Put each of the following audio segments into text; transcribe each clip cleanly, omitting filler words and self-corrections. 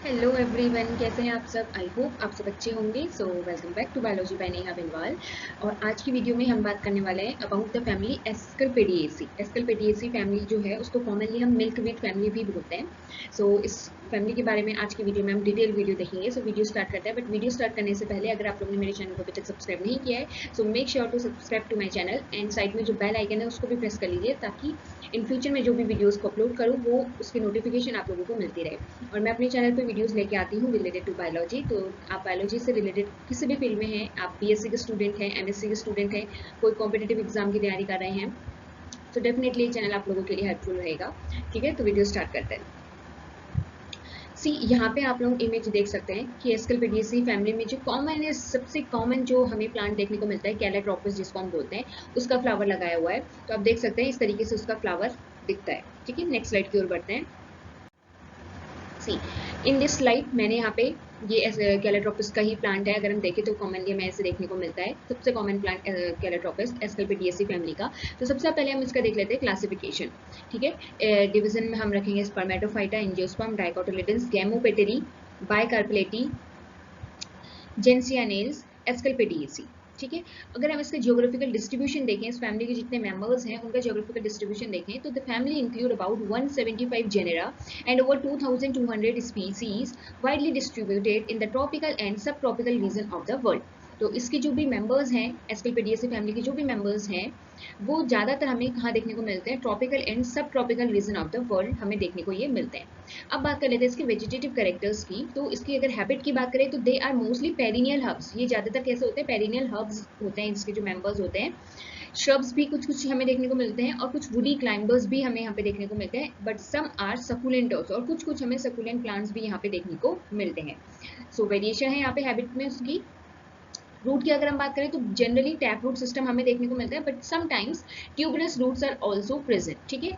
Hello everyone, कैसे हैं आप सब। आई होप आप सब अच्छे होंगे। So welcome back to biology by Neha Binwal. और आज की वीडियो में हम बात करने वाले हैं अबाउट द फैमिली एस्कलपेडिएसी। एस्कलपेडिएसी फैमिली जो है उसको कॉमनली हम मिल्कवीड फैमिली भी बोलते हैं। सो इस फैमिली के बारे में आज की वीडियो में हम डिटेल वीडियो देखेंगे। सो वीडियो स्टार्ट करते हैं, बट वीडियो स्टार्ट करने से पहले अगर आप लोगों ने मेरे चैनल को अभी तक सब्सक्राइब नहीं किया है so make sure to subscribe to my channel and side में जो बेल आइकन है उसको भी प्रेस कर लीजिए, ताकि इन फ्यूचर में जो भी वीडियोस को अपलोड करूँ वो उसकी नोटिफिकेशन आप लोगों को मिलती रहे। और मैं अपने चैनल पे वीडियोस लेके आती हूँ रिलेटेड टू बायोलॉजी। तो आप बायोलॉजी से रिलेटेड किसी भी फील्ड में हैं, आप बीएससी के स्टूडेंट हैं, एमएससी के स्टूडेंट हैं, कोई कॉम्पिटेटिव एग्जाम की तैयारी कर रहे हैं, तो डेफिनेटली ये चैनल आप लोगों के लिए हेल्पफुल रहेगा। ठीक है, तो वीडियो स्टार्ट करते हैं। सी, यहाँ पे आप लोग इमेज देख सकते हैं कि एस्कलपेडिएसी फैमिली में जो कॉमन है, सबसे कॉमन जो हमें प्लांट देखने को मिलता है कैलेट्रोपिस जिसको हम बोलते हैं, उसका फ्लावर लगाया हुआ है। तो आप देख सकते हैं इस तरीके से उसका फ्लावर दिखता है। ठीक है, नेक्स्ट स्लाइड की ओर बढ़ते हैं। सी, इन दिस स्लाइड मैंने यहाँ पे ये कैलेट्रोपिस का ही प्लांट है। अगर हम देखें तो कॉमनली हमें ऐसे देखने को मिलता है। सबसे कॉमन प्लांट कैलेट्रोपिस एस्कलपेडिएसी फैमिली का। तो सबसे पहले हम इसका देख लेते हैं क्लासिफिकेशन। ठीक है, डिवीजन में हम रखेंगे स्पर्मेटोफाइटा, एंजियोस्पर्म, डाइकोटिलेडन्स, गैमोपेटेरी, बाइकार्पेलेटी, जेंसियानेल्स, एस्कलपेडिएसी। ठीक है, अगर हम इसका जियोग्राफिकल डिस्ट्रीब्यूशन देखें, इस फैमिली के जितने मेंबर्स हैं उनका जियोग्राफिकल डिस्ट्रीब्यूशन देखें, तो the family include about 175 genera and over 2200 species widely distributed in the tropical and subtropical region of the world. तो इसके जो भी मेंबर्स हैं, एस्कलपेडिएसी फैमिली के जो भी मेंबर्स हैं, वो ज़्यादातर हमें कहाँ देखने को मिलते हैं, tropical and subtropical region of the world हमें देखने को ये मिलते हैं। अब बात कर लेते हैं इसके वेजिटेटिव कैरेक्टर्स की। तो इसकी अगर हैबिट की बात करें तो they are mostly perennial herbs. ये ज़्यादातर कैसे होते हैं, पेरिनियल हर्ब्स होते हैं इसके जो मेंबर्स होते हैं। श्रब्स भी कुछ कुछ हमें देखने को मिलते हैं और कुछ वुडी क्लाइंबर्स भी हमें यहाँ पे देखने को मिलते हैं, but some are succulent also, और कुछ कुछ हमें सकुलेंट प्लांट्स भी यहाँ पे देखने को मिलते हैं। सो वेरिएशन है यहाँ पे हैबिट में उसकी। रूट की अगर हम बात करें तो जनरली टैप रूट सिस्टम हमें देखने को मिलता है, but sometimes tuberous roots are also present. ठीक है,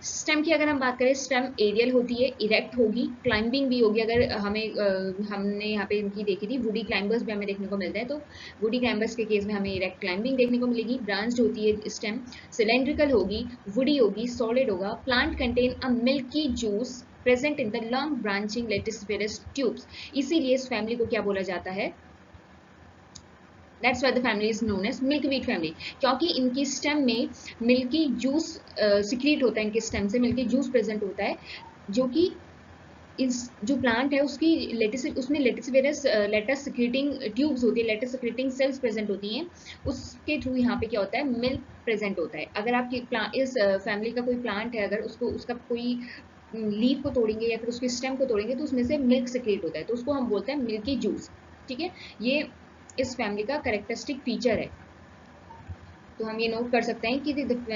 स्टेम की अगर हम बात करें, स्टेम एरियल होती है, इरेक्ट होगी, क्लाइंबिंग भी होगी। अगर हमने यहाँ पे इनकी देखी थी, वुडी क्लाइंबर्स भी हमें देखने को मिलते हैं, तो वुडी क्लाइंबर्स के केस में हमें इरेक्ट क्लाइंबिंग देखने को मिलेगी। ब्रांच्ड होती है स्टेम, सिलेंड्रिकल होगी, वुडी होगी, सॉलिड होगा। Plant contain a milky juice present in the long branching laticiferous tubes. इसीलिए इस फैमिली को क्या बोला जाता है, that's why the family is known as milkweed family, क्योंकि इनकी स्टेम में मिल्की जूस सिक्रीट होता है। इनके स्टेम से मिल्की जूस प्रेजेंट होता है, जो कि इस जो प्लांट है उसकी लेटिस, उसमें लेटिसवेरस लेटस सिक्रीटिंग ट्यूब्स होती है, लेटस सिक्रीटिंग सेल्स प्रेजेंट होती हैं। उसके थ्रू यहाँ पे क्या होता है, मिल्क प्रेजेंट होता है। अगर आपकी इस फैमिली का कोई प्लांट है, अगर उसको उसका कोई लीफ को तोड़ेंगे या फिर उसके स्टेम को तोड़ेंगे तो उसमें से मिल्क सिक्रेट होता है, तो उसको हम बोलते हैं मिल्की जूस। ठीक है, ये इस फैमिली का कैरेक्टरिस्टिक फीचर है। तो हम ये नोट कर सकते हैं कि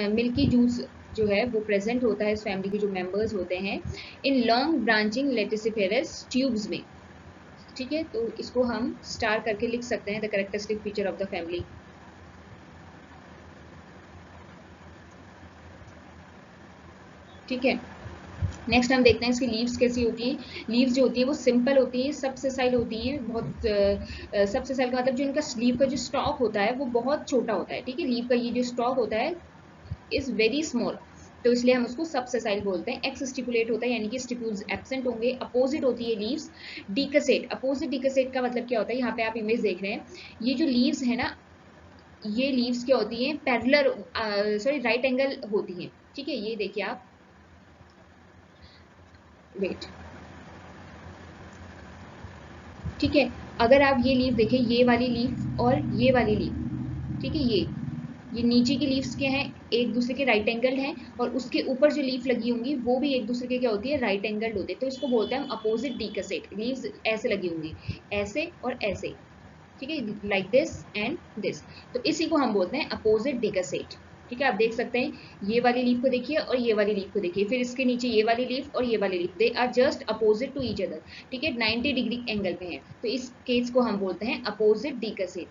मिल्की जूस जो है वो प्रेजेंट होता है इस फैमिली के जो मेंबर्स होते हैं इन लॉन्ग ब्रांचिंग लेटिसिफेरस ट्यूब्स में। ठीक है, तो इसको हम स्टार करके लिख सकते हैं, the characteristic feature of the family. ठीक है, नेक्स्ट हम देखते हैं इसकी लीव्स कैसी होती है। लीव्स जो होती है वो सिंपल होती है, सबसेसाइल होती है। बहुत सबसेसाइल का मतलब जो इनका लीव का जो स्टॉक होता है वो बहुत छोटा होता है। ठीक है, लीव का ये जो स्टॉक होता है इज वेरी स्मॉल, तो इसलिए हम उसको सबसेसाइल बोलते हैं। एक्स स्टिपुलेट होता है, यानी कि स्टिप्यूल्स एब्सेंट होंगे। अपोजिट होती है लीव्स। डिकसेट, अपोजिट डिकसेट का मतलब क्या होता है, यहाँ पे आप इमेज देख रहे हैं, ये जो लीव्स है ना, ये लीव्स क्या होती हैं, पैरेलल, सॉरी राइट एंगल होती हैं। ठीक है, ये देखिए आप, वेट, ठीक है, अगर आप ये लीफ देखें, ये वाली लीफ और ये वाली लीफ, ठीक है, ये नीचे की लीव्स क्या हैं, एक दूसरे के राइट एंगल हैं, और उसके ऊपर जो लीफ लगी होंगी वो भी एक दूसरे के क्या होती है, राइट एंगल होते हैं। तो इसको बोलते हैं हम अपोजिट डिकसेट। लीव्स ऐसे लगी होंगी, ऐसे और ऐसे, ठीक है, लाइक दिस एंड दिस, तो इसी को हम बोलते हैं अपोजिट डिकसेट। ठीक है, आप देख सकते हैं, ये वाली लीफ को देखिए और ये वाली लीफ को देखिए, फिर इसके नीचे ये वाली लीफ और ये वाली leaf, they are just opposite to each other. ठीक है, 90 डिग्री एंगल पे है, तो इस केस को हम बोलते हैं अपोजिट डिकसेट।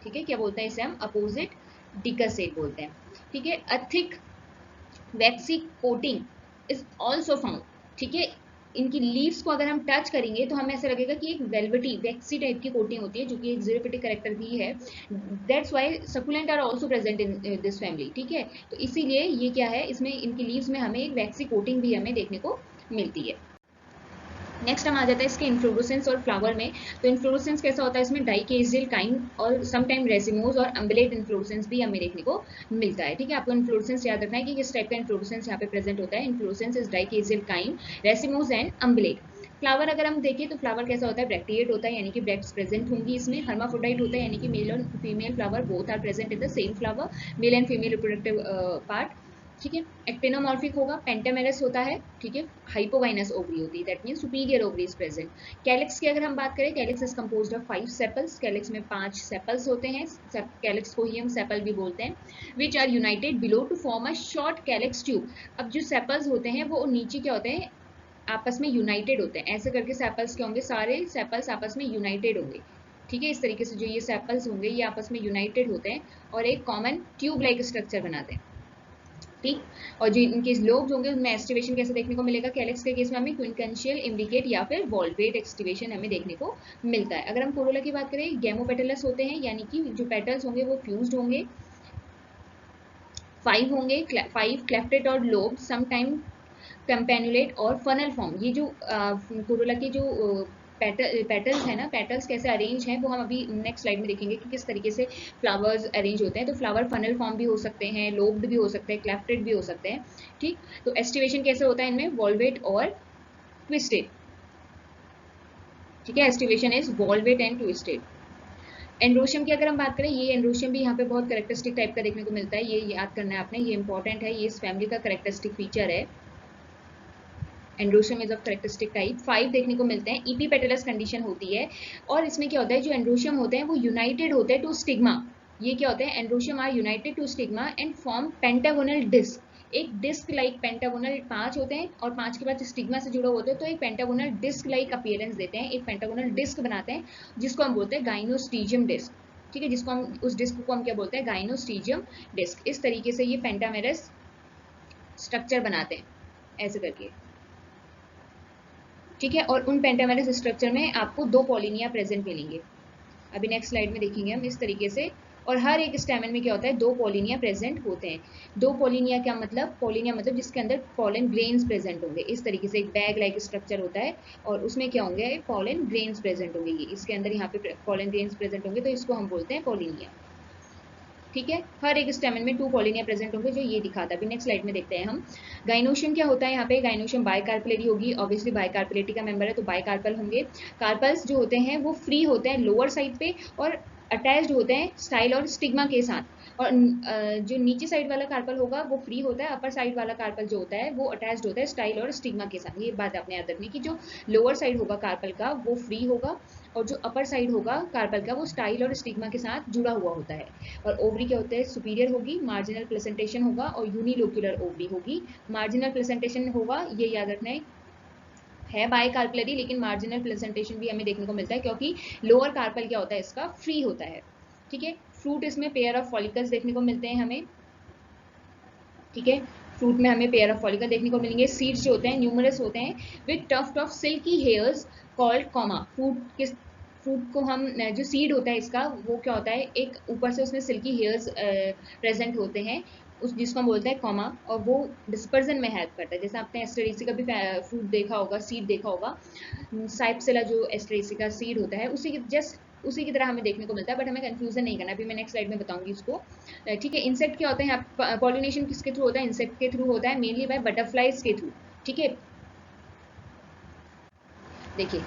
ठीक है, क्या बोलते हैं इसे हम, अपोजिट डिकसेट बोलते हैं। ठीक है, a thick vaccine coating is also found. ठीक है, इनकी लीव्स को अगर हम टच करेंगे तो हमें ऐसा लगेगा कि एक वेलवेटी वैक्सी टाइप की कोटिंग होती है, जो कि एक जीरोफिटिक करेक्टर भी है। That's why succulent are also present in this family. ठीक है, तो इसीलिए ये क्या है, इसमें इनकी लीव्स में हमें एक वैक्सी कोटिंग भी हमें देखने को मिलती है। नेक्स्ट हम आ जाता है इसके इन्फ्लोरेसेंस और फ्लावर में। तो इन्फ्लोरेसेंस कैसा होता है, इसमें डाइकेजियल काइंड और सम टाइम रेसिमोज और अम्बुलेट इन्फ्लोरेसेंस भी हमें देखने को मिलता है। ठीक है, आपको इन्फ्लोरेसेंस याद रखना है कि किस टाइप का इन्फ्लोरेसेंस यहाँ पे प्रेजेंट होता है। Inflorescence is dichasial kind, racemose and umbellate. Flower अगर हम देखें तो फ्लावर कैसा होता है, ब्रैक्टिएट होता है, यानी कि ब्रैक्ट्स प्रेजेंट होंगी इसमें। हर्माफ्रोडाइट होता है, यानी कि मेल और female flower both are present in the same flower, male and female reproductive part. ठीक है, एक्टिनोमॉर्फिक होगा, पेंटामेरस होता है। ठीक है, हाइपोगाइनस ओवरी होती है, that mean superior ovary is present. Calyx की अगर हम बात करें, calyx is composed of 5 sepals. Calyx में 5 सेपल्स होते हैं, कैलिक्स को ही हम सेपल भी बोलते हैं, which are united below to form a short calyx tube. अब जो सेपल्स होते हैं वो नीचे क्या होते हैं, आपस में यूनाइटेड होते हैं। ऐसे करके सेपल्स क्या होंगे, सारे सेपल्स आपस में यूनाइटेड होंगे। ठीक है, इस तरीके से जो ये सेपल्स होंगे ये आपस में यूनाइटेड होते हैं और एक कॉमन ट्यूब लाइक स्ट्रक्चर बनाते हैं। ठीक, और जो इनके लोब्स होंगे उनमें एस्टिवेशन कैसे देखने को मिलेगा, कैलिक्स के केस में हमें क्विंकन्शियल, इम्ब्लिकेट या फिर वॉल्वेट एक्सटिवेशन हमें देखने को मिलता है। अगर हम कोरोला की बात करें, गैमोपेटलस होते हैं, यानी कि जो पेटल्स होंगे वो फ्यूज्ड होंगे, 5 होंगे, 5 क्लेफ्टेड और लोब, सम टाइम कैम्पेनुलेट और फनल फॉर्म। ये जो कोरोला के जो पेटल्स है ना, पेटल्स कैसे अरेंज हैं वो हम अभी नेक्स्ट स्लाइड में देखेंगे कि किस तरीके से फ्लावर्स अरेंज होते हैं। तो फ्लावर फनल फॉर्म भी हो सकते हैं, लोब्ड भी हो सकते हैं, क्लेफ्टेड भी हो सकते हैं। ठीक, तो एस्टिवेशन कैसे होता है इनमें, वॉल्वेट और ट्विस्टेड। ठीक है, aestivation is valvate and twisted. Androecium की अगर हम बात करें, ये एंड्रोशियम भी यहाँ पे बहुत करेक्टरिस्टिक टाइप का देखने को मिलता है, ये याद करना है आपने, ये इंपॉर्टेंट है, ये इस फैमिली का करेक्टरिस्टिक फीचर है। Androecium is of characteristic type 5 देखने को मिलते हैं, इपीपेटलस कंडीशन होती है। और इसमें क्या होता है, जो एंड्रोशियम होते हैं वो यूनाइटेड होते हैं टू स्टिग्मा। ये क्या होते हैं, androecium are united to stigma and form pentagonal disc. एक डिस्क लाइक पेंटागोनल 5 होते हैं और 5 के बाद स्टिग्मा से जुड़े होते हैं, तो एक पेंटागोनल डिस्क लाइक अपीयरेंस देते हैं, एक पेंटागोनल डिस्क बनाते हैं, जिसको हम बोलते हैं गाइनोस्टीजियम डिस्क। ठीक है, जिसको हम उस डिस्क को हम क्या बोलते हैं, गाइनोस्टीजियम डिस्क। इस तरीके से ये पेंटामेरस स्ट्रक्चर बनाते हैं, ऐसे करके। ठीक है, और उन पेंटामेरस स्ट्रक्चर में आपको 2 पॉलिनिया प्रेजेंट मिलेंगे। अभी नेक्स्ट स्लाइड में देखेंगे हम इस तरीके से। और हर एक स्टैमेन में क्या होता है, 2 पॉलिनिया प्रेजेंट होते हैं। 2 पॉलिनिया क्या मतलब, पॉलिनिया मतलब जिसके अंदर पॉलन ग्रेन्स प्रेजेंट होंगे। इस तरीके से एक बैग लाइक स्ट्रक्चर होता है और उसमें क्या होंगे, पॉलन ग्रेन्स प्रेजेंट होंगे। ये इसके अंदर यहाँ पे पॉलन ग्रेन्स प्रेजेंट होंगे, तो इसको हम बोलते हैं पॉलिनिया। ठीक है, हर एक स्टेमन में 2 पॉलिनिया प्रेजेंट होंगे, जो ये दिखाता है। अभी नेक्स्ट स्लाइड में देखते हैं हम। गाइनोशियम क्या होता है, यहाँ पे गाइनोशियम बाइकार्पेलरी होगी, ऑब्वियसली बाइकार्पेलिटी का मेंबर है तो बाइकार्पल होंगे। कार्पल्स जो होते हैं वो फ्री होते हैं लोअर साइड पे और अटैच्ड होते हैं स्टाइल और स्टिग्मा के साथ। और जो नीचे साइड वाला कार्पल होगा वो फ्री होता है, अपर साइड वाला कार्पल जो होता है वो अटैच्ड होता है स्टाइल और स्टिग्मा के साथ। ये बात आपने याद रखनी कि जो लोअर साइड होगा कार्पल का वो फ्री होगा और जो अपर साइड होगा कार्पल का वो स्टाइल और स्टिग्मा के साथ जुड़ा हुआ होता है। और ओवरी क्या होता है, सुपीरियर होगी, मार्जिनल प्लेसेंटेशन होगा और यूनिलोक्यूलर ओवरी होगी। मार्जिनल प्लेसेंटेशन होगा, ये याद रखना है बाइकार्पेलरी, लेकिन मार्जिनल प्लेसेंटेशन भी हमें देखने को मिलता है क्योंकि लोअर कार्पल क्या होता है, इसका फ्री होता है। ठीक है, फ्रूट इसमें पेयर ऑफ फॉलिकल्स देखने को मिलते हैं हमें। ठीक है, फ्रूट में हमें पेयर ऑफ फॉलिकल देखने को मिलेंगे। सीड्स जो होते हैं न्यूमरस होते हैं with tuft of silky hairs called coma. Fruit को हम जो सीड होता है इसका वो क्या होता है, एक ऊपर से उसमें सिल्की हेयर्स प्रेजेंट होते हैं, उस जिसको हम बोलते हैं कॉमा, और वो डिस्पर्जन में हेल्प करता है। जैसे आपने एस्टेरेसी का भी फ्रूट देखा होगा, सीड देखा होगा, साइप्सिला जो एस्टेरेसी का सीड होता है उसी जस्ट उसी की तरह हमें देखने को मिलता है, बट हमें कंफ्यूजन नहीं करना, अभी मैं नेक्स्ट स्लाइड में बताऊंगी इसको। ठीक है, इंसेक्ट क्या होते हैं, पॉलिनेशन किसके थ्रू होता है, इंसेक्ट के थ्रू होता है, मेनली बाय बटरफ्लाइज के थ्रू। ठीक है, देखिए,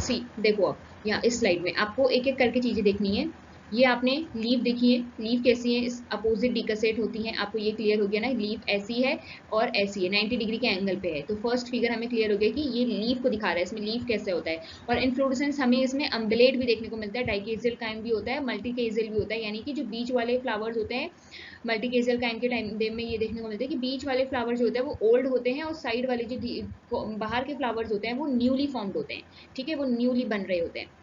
सी देखो अब यहाँ इस स्लाइड में आपको एक एक करके चीजें देखनी है। ये आपने लीफ देखी है, लीफ कैसी है, इस अपोजिट डिकसेट होती है, आपको ये क्लियर हो गया ना, लीफ ऐसी है और ऐसी है, 90 डिग्री के एंगल पे है। तो फर्स्ट फिगर हमें क्लियर हो गया कि ये लीफ को दिखा रहा है, इसमें लीफ कैसे होता है। और इन्फ्लोरेसेंस हमें इसमें अम्बलेट भी देखने को मिलता है, डाइकेजियल काइम भी होता है, मल्टीकेजियल भी होता है, यानी कि जो बीच वाले फ्लावर्स होते हैं मल्टीकेजियल काइम के टाइम में ये देखने को मिलता है कि बीच वाले फ्लावर जो होते हैं वो ओल्ड होते हैं और साइड वाले जो बाहर के फ्लावर्स होते हैं वो न्यूली फॉर्म्ड होते हैं। ठीक है, वो न्यूली बन रहे होते हैं।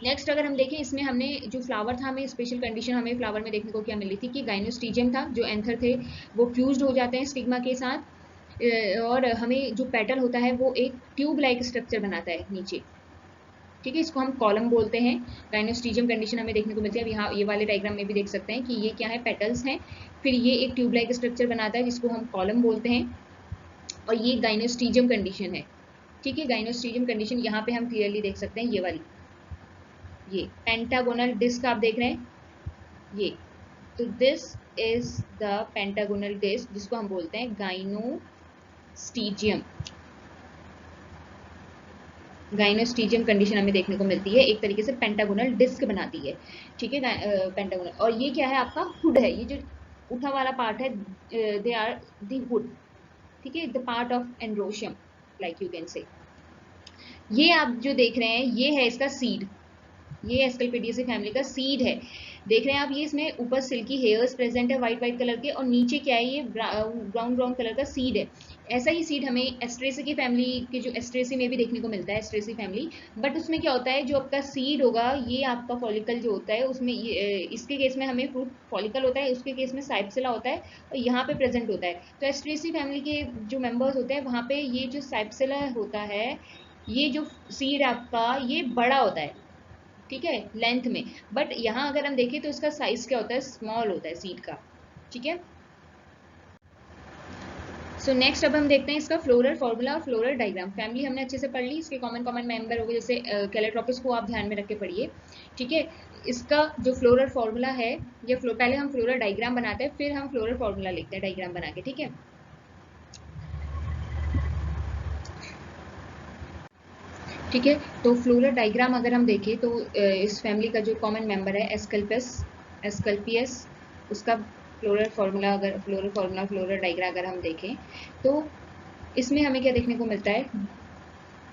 नेक्स्ट अगर हम देखें, इसमें हमने जो फ्लावर था, हमें स्पेशल कंडीशन हमें फ्लावर में देखने को क्या मिली थी कि गाइनोस्टीजियम था, जो एंथर थे वो फ्यूज्ड हो जाते हैं स्टिग्मा के साथ। और हमें जो पेटल होता है वो एक ट्यूब लाइक स्ट्रक्चर बनाता है नीचे। ठीक है, इसको हम कॉलम बोलते हैं। गाइनोस्टीजियम कंडीशन हमें देखने को मिलती है। अब यहाँ ये वाले डायग्राम में भी देख सकते हैं कि ये क्या है, पेटल्स हैं, फिर ये एक ट्यूब लाइक स्ट्रक्चर बनाता है जिसको हम कॉलम बोलते हैं, और ये गाइनोस्टीजियम कंडीशन है। ठीक है। गाइनोस्ट्रिजियम कंडीशन यहाँ पे हम क्लियरली देख सकते हैं, ये वाली, ये पेंटागोनल डिस्क आप देख रहे हैं, ये, तो this is the pentagonal disc जिसको हम बोलते हैं गाइनोस्टीजियम। गाइनोस्टीजियम कंडीशन हमें देखने को मिलती है, एक तरीके से पेंटागोनल डिस्क बनाती है, ठीक है। पेंटागोनल, और ये क्या है आपका हुड है, ये जो उठा वाला पार्ट है, दे आर द हुड, ठीक है, the part of androecium, like you can say. ये आप जो देख रहे हैं ये है इसका सीड, ये एस्कल्पेडियेसी फैमिली का सीड है, देख रहे हैं आप, ये इसमें ऊपर सिल्की हेयर्स प्रेजेंट है व्हाइट व्हाइट कलर के, और नीचे क्या है, ये ब्राउन ब्राउन कलर का सीड है। ऐसा ही सीड हमें एस्ट्रेसी की फैमिली के, जो एस्ट्रेसी में भी देखने को मिलता है, एस्ट्रेसी फैमिली, बट उसमें क्या होता है, जो आपका सीड होगा ये आपका फॉलिकल जो होता है उसमें, इसके केस में हमें फ्रूट फॉलिकल होता है, उसके केस में साइप्सिला होता है, और यहाँ पे प्रेजेंट होता है। तो एस्ट्रेसी फैमिली के जो मेंबर्स होते हैं वहाँ पे ये जो साइप्सिला होता है, ये जो सीड आपका ये बड़ा होता है, ठीक है, लेंथ में, बट यहाँ अगर हम देखें तो इसका साइज क्या होता है, स्मॉल होता है सीड का, ठीक है। सो नेक्स्ट अब हम देखते हैं इसका फ्लोरल फॉर्मूला और फ्लोरल डायग्राम। फैमिली हमने अच्छे से पढ़ ली, इसके कॉमन कॉमन मेंबर हो गए, जैसे कैलेट्रोपिस को आप ध्यान में रख के पढ़िए, ठीक है। इसका जो फ्लोरल फॉर्मूला है, ये पहले हम फ्लोरल डायग्राम बनाते हैं, फिर हम फ्लोरल फॉर्मूला लिखते हैं डायग्राम बना के, ठीक है। ठीक है, तो फ्लोरल डायग्राम अगर हम देखें तो इस फैमिली का जो कॉमन मेंबर है एस्कल्पस, एस्कल्पियस, उसका फ्लोरल फार्मूला, अगर फ्लोरल डायग्राम अगर हम देखें तो इसमें हमें क्या देखने को मिलता है,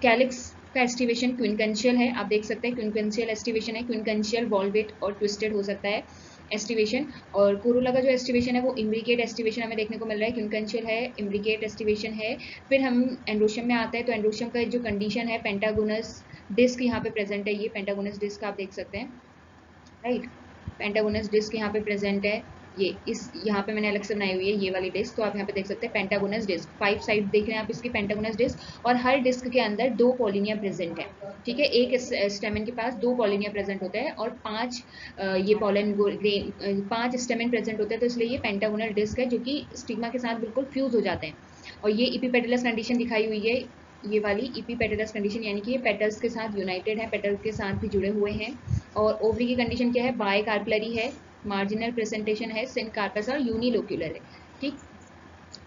कैलिक्स का एस्टिवेशन क्विनकेंशियल है, आप देख सकते हैं क्विनकेंशियल एस्टिवेशन है, क्विनकेंशियल वॉल्वेट और ट्विस्टेड हो सकता है एस्टिवेशन, और कोरोला का जो एस्टिवेशन है वो इम्ब्रिकेट एस्टिवेशन हमें देखने को मिल रहा है, क्विनकेंशियल है, इम्ब्रिकेट एस्टिवेशन है। फिर हम एंड्रोशियम में आते हैं, तो एंड्रोशियम का जो कंडीशन है, पेंटागोनस डिस्क यहाँ पे प्रेजेंट है, ये पेंटागोनस डिस्क आप देख सकते हैं, राइट, पेंटागोनस डिस्क यहाँ पे प्रेजेंट है, ये इस यहाँ पे मैंने अलग से बनाई हुई है ये वाली डिस्क, तो आप यहाँ पे देख सकते हैं पेंटागोनस डिस्क, 5 साइड देख रहे हैं आप इसकी पेंटागोनस डिस्क, और हर डिस्क के अंदर 2 पॉलिनिया प्रेजेंट है, ठीक है, एक स्टेमन के पास 2 पॉलिनिया प्रेजेंट होते हैं, और 5 ये पॉलन ग्रेन 5 स्टेमन प्रेजेंट होते हैं, तो इसलिए ये पेंटागोनल डिस्क है जो कि स्टिग्मा के साथ बिल्कुल फ्यूज हो जाते हैं। और ये इपीपेटलस कंडीशन दिखाई हुई है, ये वाली इपीपेटलस कंडीशन, यानी कि ये पेटल्स के साथ यूनाइटेड है, पेटल के साथ भी जुड़े हुए हैं। और ओवरी की कंडीशन क्या है, बाय कार्पलरी है, मार्जिनल प्रेजेंटेशन है, सिन कार्पस और यूनिलोक्यूलर है, ठीक।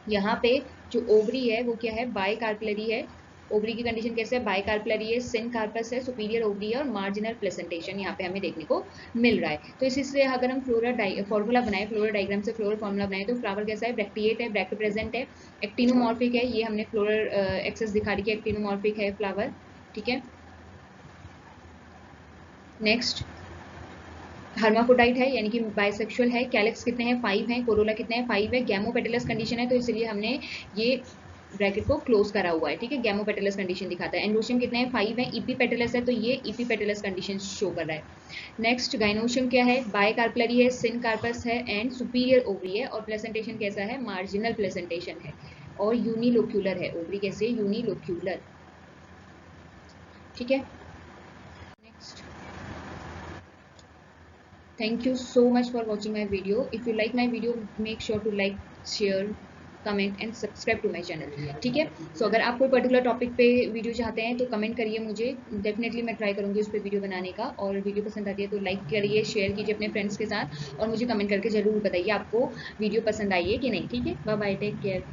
यहाँ पे जो ओवरी है वो क्या है, बाय कार्पलरी है, ओवरी की कंडीशन कैसे है, बाय कार्पलरी है, सिन कार्पस है, सुपीरियर ओवरी है, और मार्जिनल प्रेजेंटेशन यहाँ पे हमें देखने को मिल रहा है। तो इसी से अगर हम फ्लोरल फॉर्मूला बनाए, फ्लोरल डायग्राम से फ्लोरल फॉर्मूला बनाए, तो फ्लावर कैसा है, ब्रैक्टिएट है, ब्रैक्ट प्रेजेंट है, एक्टिनोमॉर्फिक है, ये हमने फ्लोरल एक्सेस दिखा रही है, एक्टिनोमॉर्फिक है फ्लावर, ठीक है। नेक्स्ट हर्माफ्रोडाइट है, यानी कि बाइसेक्सुअल है, कैलिक्स कितने हैं, 5 हैं, कोरोला कितने हैं, 5 है, गैमोपेटलस कंडीशन है, तो इसलिए हमने ये ब्रैकेट को क्लोज करा हुआ है, ठीक है, गैमोपेटलस कंडीशन दिखाता है। एंड्रोशियम कितने हैं, 5 है, इपीपेटलस है, तो ये इपीपेटलस कंडीशन शो कर रहा है। नेक्स्ट गाइनोशियम क्या है, बाय कार्पलरी है, सिन कार्पस है, एंड सुपीरियर ओवरी है, और प्लेसेंटेशन कैसा है, मार्जिनल प्लेसेंटेशन है, और यूनिलोक्यूलर है, ओवरी कैसे, यूनिलोक्यूलर, ठीक है। Next, thank you so much for watching my video. If you like my video, make sure to like, share, comment and subscribe to my channel, ठीक है। सो अगर आप कोई पर्टिकुलर टॉपिक पे वीडियो चाहते हैं तो कमेंट करिए मुझे, डेफिनेटली मैं ट्राई करूंगी उस पर वीडियो बनाने का, और वीडियो पसंद आती है तो लाइक करिए, शेयर कीजिए अपने फ्रेंड्स के साथ, और मुझे कमेंट करके जरूर बताइए आपको वीडियो पसंद आई है कि नहीं, ठीक है। Bye bye, take care.